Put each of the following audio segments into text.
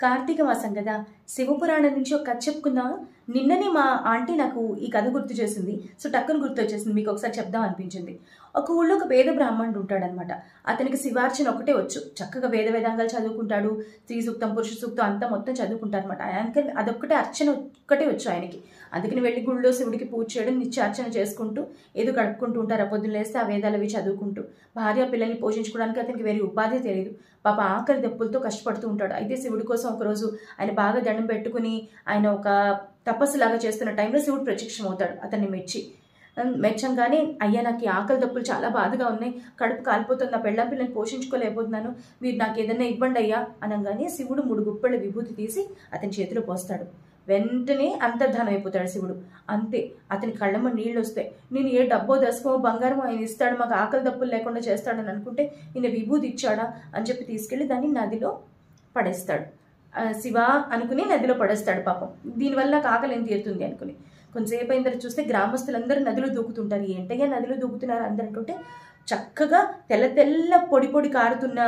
కార్తీక మాసం కదా, శివపురాణం నుంచి ఒక కథ చెప్పుకుందాం. నిన్ననే మా ఆంటీ నాకు ఈ కథ గుర్తు చేసింది. సో టక్కున గుర్తు వచ్చేసింది, మీకు ఒకసారి చెప్దాం అనిపించింది. ఒక ఊళ్ళో ఒక వేద బ్రాహ్మణుడు ఉంటాడనమాట. అతనికి శివార్చన ఒకటే వచ్చు, చక్కగా వేదాంగాలు చదువుకుంటాడు, స్త్రీ సూక్తం పురుష సూక్తం అంతా మొత్తం చదువుకుంటారు అనమాట. ఆయనకి అదొక్కటే అర్చన ఒక్కటే వచ్చు ఆయనకి. అందుకని వెళ్ళి గుళ్ళో శివుడికి పూజ చేయడం, నిత్యార్చన చేసుకుంటూ ఏదో గడుపుకుంటూ ఉంటారు. ఆ పొద్దున్న లేస్తే ఆ వేదాలు అవి చదువుకుంటూ భార్య పిల్లల్ని పోషించుకోవడానికి అతనికి వేరే ఉపాధి తెలియదు. పాప ఆకలి దెప్పులతో కష్టపడుతూ ఉంటాడు. అయితే శివుడి కోసం ఒకరోజు ఆయన బాగా దండం పెట్టుకుని ఆయన ఒక తపస్సులాగా చేస్తున్న టైంలో శివుడు ప్రత్యక్షం అవుతాడు. అతన్ని మెచ్చంగానే, అయ్యా నాకు ఈ ఆకలి దప్పులు చాలా బాధగా ఉన్నాయి, కడుపు కాలిపోతుంది, నా పెళ్ళాం పిల్లల్ని పోషించుకోలేకపోతున్నాను, మీరు నాకు ఏదైనా ఇవ్వండి అయ్యా అనగానే శివుడు 3 గుప్పెళ్ళ విభూతి తీసి అతని చేతిలో పోస్తాడు. వెంటనే అంతర్ధానం అయిపోతాడు శివుడు. అంతే, అతని కళ్ళమ్మ నీళ్ళు వస్తాయి. నేను ఏ డబ్బో దశకమో బంగారమో ఆయన ఇస్తాడు, మాకు ఆకలి దప్పులు లేకుండా చేస్తాడని అనుకుంటే ఈయన విభూతి ఇచ్చాడా అని చెప్పి తీసుకెళ్లి దాన్ని నదిలో పడేస్తాడు. శివ అనుకుని నదిలో పడేస్తాడు. పాపం దీనివల్ల నాకు ఆకలి ఏం తీరుతుంది అనుకుని కొంతసేపు అయిన తర్వాత చూస్తే గ్రామస్తులందరూ నదిలో దూకుతుంటారు. ఏంటయ్యా నదిలో దూకుతున్నారు అందరు అంటుంటే, చక్కగా తెల్ల తెల్ల పొడి పొడి కారుతున్న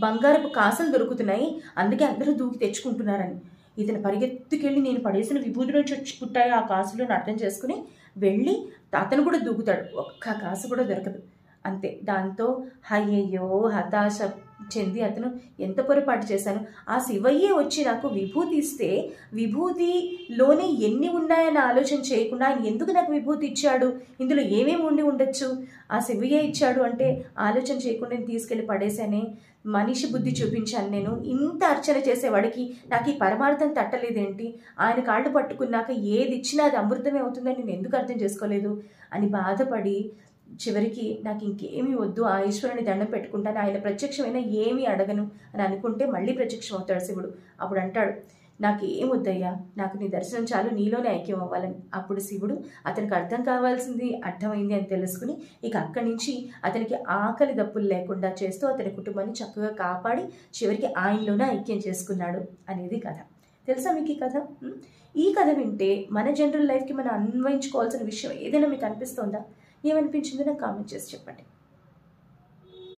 బంగారపు కాసులు దొరుకుతున్నాయి, అందుకే అందరూ దూకి తెచ్చుకుంటున్నారని. ఇతను పరిగెత్తుకెళ్ళి నేను పడేసిన విభూతి నుంచి వచ్చి పుట్టాయి ఆ కాసులు అర్థం చేసుకుని వెళ్ళి అతను కూడా దూకుతాడు. ఒక్క కాసు కూడా దొరకదు. అంతే, దాంతో అయ్యయ్యో హతాశ చెంది అతను ఎంత పొరపాటు చేశాను, ఆ శివయ్యే వచ్చి నాకు విభూతి ఇస్తే విభూతిలోనే ఎన్ని ఉన్నాయని ఆలోచన చేయకుండా ఆయన ఎందుకు నాకు విభూతి ఇచ్చాడు, ఇందులో ఏమేమి ఉండి ఉండొచ్చు, ఆ శివయ్యే ఇచ్చాడు అంటే ఆలోచన చేయకుండా నేను తీసుకెళ్ళి పడేశానే, మనిషి బుద్ధి చూపించాను నేను. ఇంత అర్చన చేసేవాడికి నాకు ఈ పరమార్థం తట్టలేదేంటి, ఆయన కాళ్ళు పట్టుకున్నాక ఏది ఇచ్చినా అది అమృతమే అవుతుందని నేను ఎందుకు అర్థం చేసుకోలేదు అని బాధపడి చివరికి నాకు ఇంకేమీ వద్దు, ఆ ఈశ్వరుని దండం పెట్టుకుంటాను, ఆయన ప్రత్యక్షమైన ఏమీ అడగను అని అనుకుంటే మళ్ళీ ప్రత్యక్షం అవుతాడు శివుడు. అప్పుడు అంటాడు, నాకు ఏం వద్దయ్యా, నాకు నీ దర్శనం చాలు, నీలోనే ఐక్యం అవ్వాలని. అప్పుడు శివుడు అతనికి అర్థం కావాల్సింది అర్థమైంది అని తెలుసుకుని ఇక అక్కడి నుంచి అతనికి ఆకలి దప్పులు లేకుండా చేస్తూ అతని కుటుంబాన్ని చక్కగా కాపాడి చివరికి ఆయనలోనే ఐక్యం చేసుకున్నాడు అనేది కథ. తెలుసా మీకు ఈ కథ? ఈ కథ వింటే మన జనరల్ లైఫ్కి మనం అన్వయించుకోవాల్సిన విషయం ఏదైనా మీకు అనిపిస్తోందా? ఏమనిపించిందో నాకు కామెంట్ చేసి చెప్పండి.